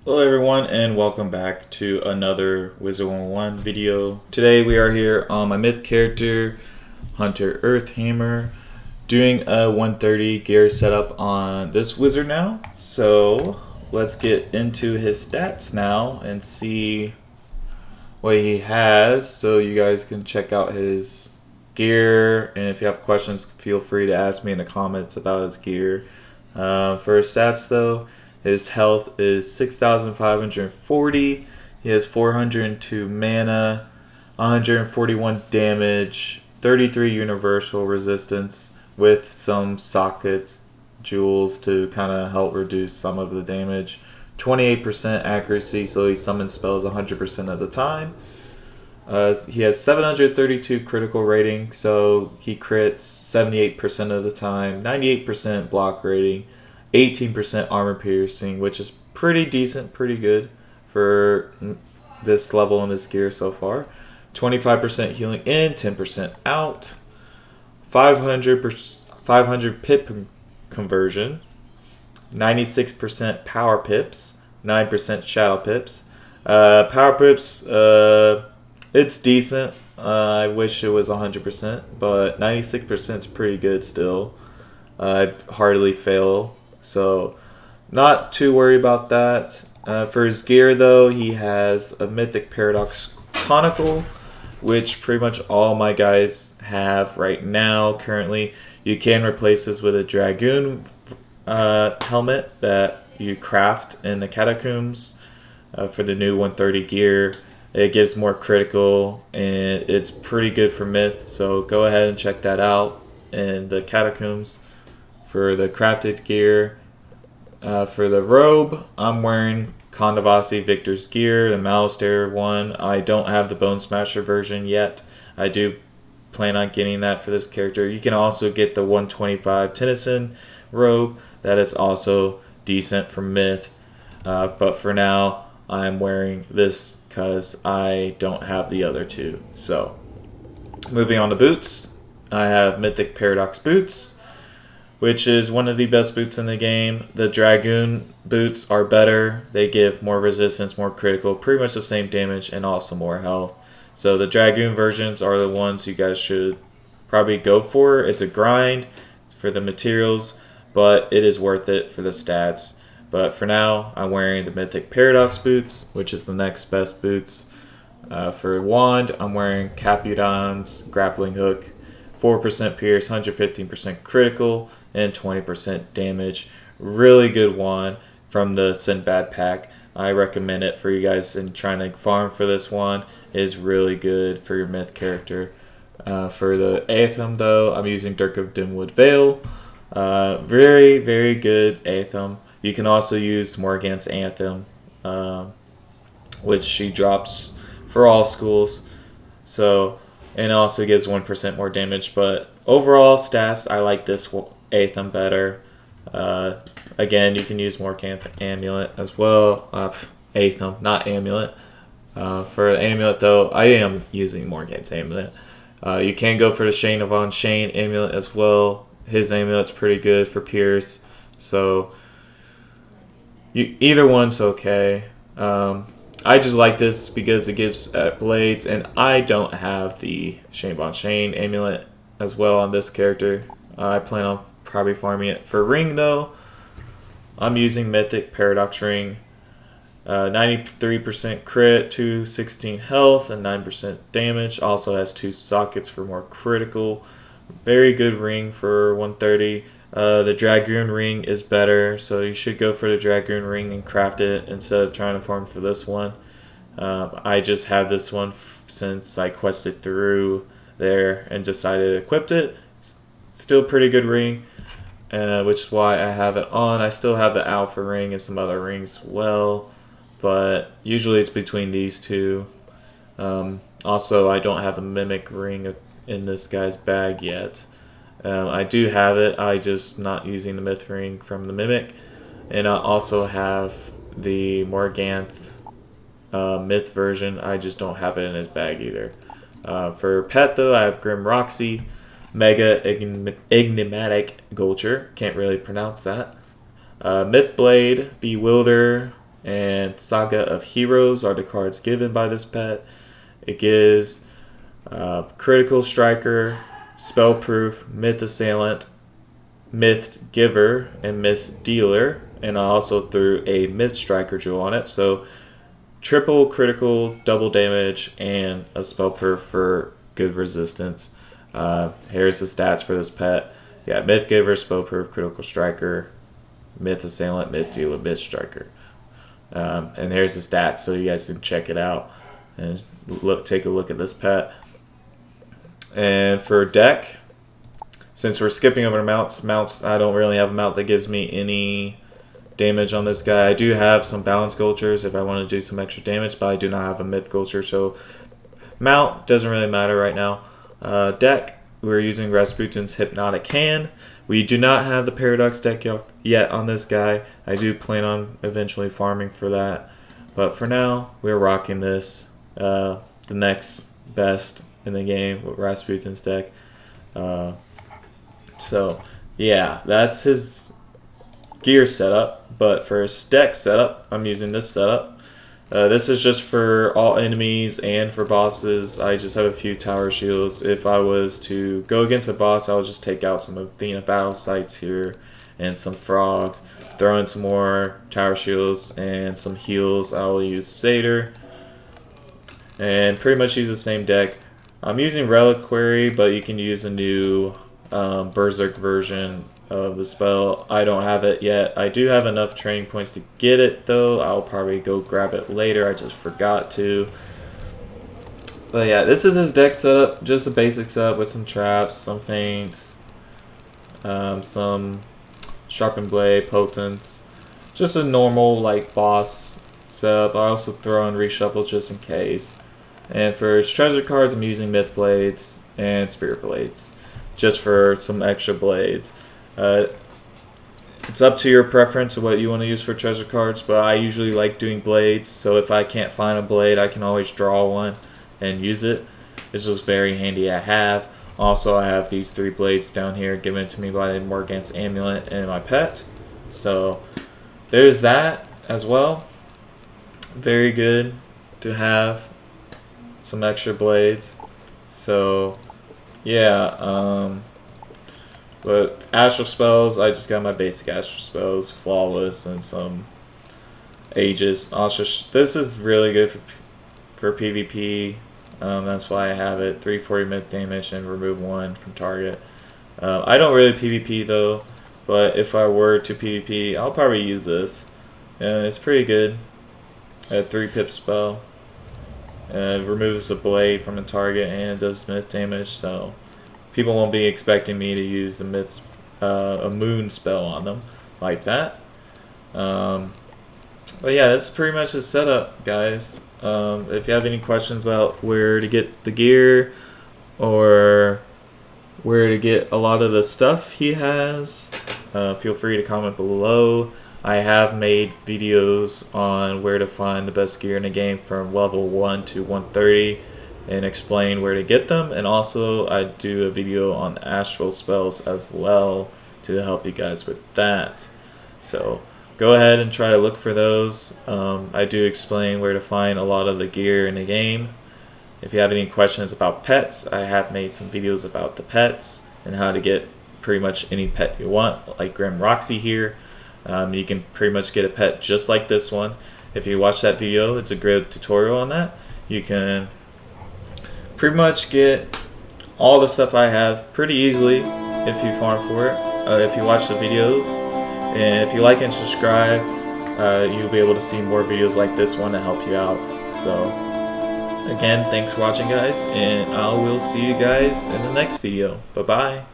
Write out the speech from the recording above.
Hello everyone and welcome back to another Wizard101 video. Today we are here on my myth character, Hunter Earthhammer, doing a 130 gear setup on this wizard now. So let's get into his stats now and see what he has so you guys can check out his gear, and if you have questions feel free to ask me in the comments about his gear. For his stats though, his health is 6,540. He has 402 mana, 141 damage, 33 universal resistance with some sockets jewels to kind of help reduce some of the damage. 28% accuracy, so he summons spells 100% of the time. He has 732 critical rating, so he crits 78% of the time, 98% block rating, 18% armor piercing, which is pretty decent, pretty good for this level in this gear so far. 25% healing in, 10% out, 500 pip conversion, 96% power pips, 9% shadow pips. Power pips, it's decent. I wish it was 100%, but 96% is pretty good still. I hardly fail, so not too worried about that. For his gear though, he has a Mythic Paradox Chronicle, which pretty much all my guys have right now currently. You can replace this with a Dragoon helmet that you craft in the Catacombs for the new 130 gear. It gives more critical and it's pretty good for myth, so go ahead and check that out in the Catacombs. For the crafted gear, for the robe, I'm wearing Kandavasi Victor's gear, the Malastair one. I don't have the Bone Smasher version yet. I do plan on getting that for this character. You can also get the 125 Tennyson robe. That is also decent for myth. But for now, I'm wearing this because I don't have the other two. So, moving on to boots. I have Mythic Paradox boots, which is one of the best boots in the game. The Dragoon boots are better. They give more resistance, more critical, pretty much the same damage, and also more health. So the Dragoon versions are the ones you guys should probably go for. It's a grind for the materials, but it is worth it for the stats. But for now, I'm wearing the Mythic Paradox boots, which is the next best boots. For wand, I'm wearing Capudon's grappling hook. 4% pierce, 115% critical, and 20% damage. Really good wand from the Sinbad pack. I recommend it for you guys in trying to farm for this wand. It is really good for your myth character. For the Anthem though, I'm using Dirk of Dimwood Vale. Very, very good Anthem. You can also use Morgant's Anthem, which she drops for all schools. So, and also gives 1% more damage. But overall stats, I like this Anthem better. Again, you can use Morgant's Amulet as well. Anthem, not Amulet. For the Amulet though, I am using Morgant's Amulet. You can go for the Shane of On Shane Amulet as well. His Amulet's pretty good for Pierce. So, either one's okay. I just like this because it gives blades, and I don't have the Shane Von Shane amulet as well on this character. I plan on probably farming it. For ring though, I'm using Mythic Paradox Ring. 93% crit, 216 health, and 9% damage. Also has 2 sockets for more critical. Very good ring for 130. The Dragoon ring is better, so you should go for the Dragoon ring and craft it instead of trying to farm for this one. I just have this one since I quested through there and decided to equip it. It's still pretty good ring, which is why I have it on. I still have the Alpha ring and some other rings as well, but usually it's between these two. Also, I don't have the Mimic ring in this guy's bag yet. I do have it, I just not using the myth ring from the Mimic. And I also have the Morganth myth version, I just don't have it in his bag either. For pet though, I have Grim Roxy, Mega Enigmatic Gulcher, can't really pronounce that. Mythblade, Bewilder, and Saga of Heroes are the cards given by this pet. It gives Critical Striker, Spellproof, Myth Assailant, Myth Giver, and Myth Dealer. And I also threw a Myth Striker jewel on it. So triple critical, double damage, and a Spellproof for good resistance. Here's the stats for this pet. Yeah, Myth Giver, Spellproof, Critical Striker, Myth Assailant, Myth Dealer, Myth Striker. And here's the stats so you guys can check it out and take a look at this pet. And for deck, since we're skipping over mounts, I don't really have a mount that gives me any damage on this guy. I do have some balance cultures if I want to do some extra damage, but I do not have a myth culture, so mount doesn't really matter right now. Deck, we're using Rasputin's Hypnotic Hand. We do not have the Paradox deck yet on this guy. I do plan on eventually farming for that, but for now, we're rocking this. The next best in the game with Rasputin's deck. So yeah, that's his gear setup. But for his deck setup, I'm using this setup. This is just for all enemies and for bosses. I just have a few tower shields. If I was to go against a boss, I'll just take out some Athena battle sites here and some frogs, throw in some more tower shields and some heals. I'll use Satyr and pretty much use the same deck. I'm using Reliquary, but you can use a new Berserk version of the spell. I don't have it yet. I do have enough training points to get it though. I'll probably go grab it later. I just forgot to. But yeah, this is his deck setup. Just a basic setup with some traps, some feints, some sharpened blade, potents. Just a normal like boss setup. I also throw in reshuffle just in case. And for his treasure cards, I'm using Myth Blades and Spirit Blades, just for some extra blades. It's up to your preference of what you want to use for treasure cards, but I usually like doing blades, so if I can't find a blade, I can always draw one and use it. It's just very handy to have. Also, I have these 3 blades down here given to me by the Morgant's Amulet and my pet. So there's that as well. Very good to have some extra blades. So yeah, but astral spells, I just got my basic astral spells, flawless, and some Aegis. This is really good for PvP. That's why I have it. 340 myth damage and remove 1 from target. I don't really PvP though, but if I were to PvP, I'll probably use this. And it's pretty good. A 3 pip spell. Removes a blade from a target and does myth damage, so people won't be expecting me to use the myths, a moon spell on them like that. But yeah, this is pretty much the setup, guys. If you have any questions about where to get the gear or where to get a lot of the stuff he has, feel free to comment below. I have made videos on where to find the best gear in the game from level 1 to 130 and explain where to get them, and also I do a video on astral spells as well to help you guys with that. So go ahead and try to look for those. I do explain where to find a lot of the gear in the game. If you have any questions about pets, I have made some videos about the pets and how to get pretty much any pet you want, like Grim Roxy here. You can pretty much get a pet just like this one. If you watch that video, it's a great tutorial on that. You can pretty much get all the stuff I have pretty easily if you farm for it, if you watch the videos. And if you like and subscribe, you'll be able to see more videos like this one to help you out. So again, thanks for watching, guys, and I will see you guys in the next video. Bye bye.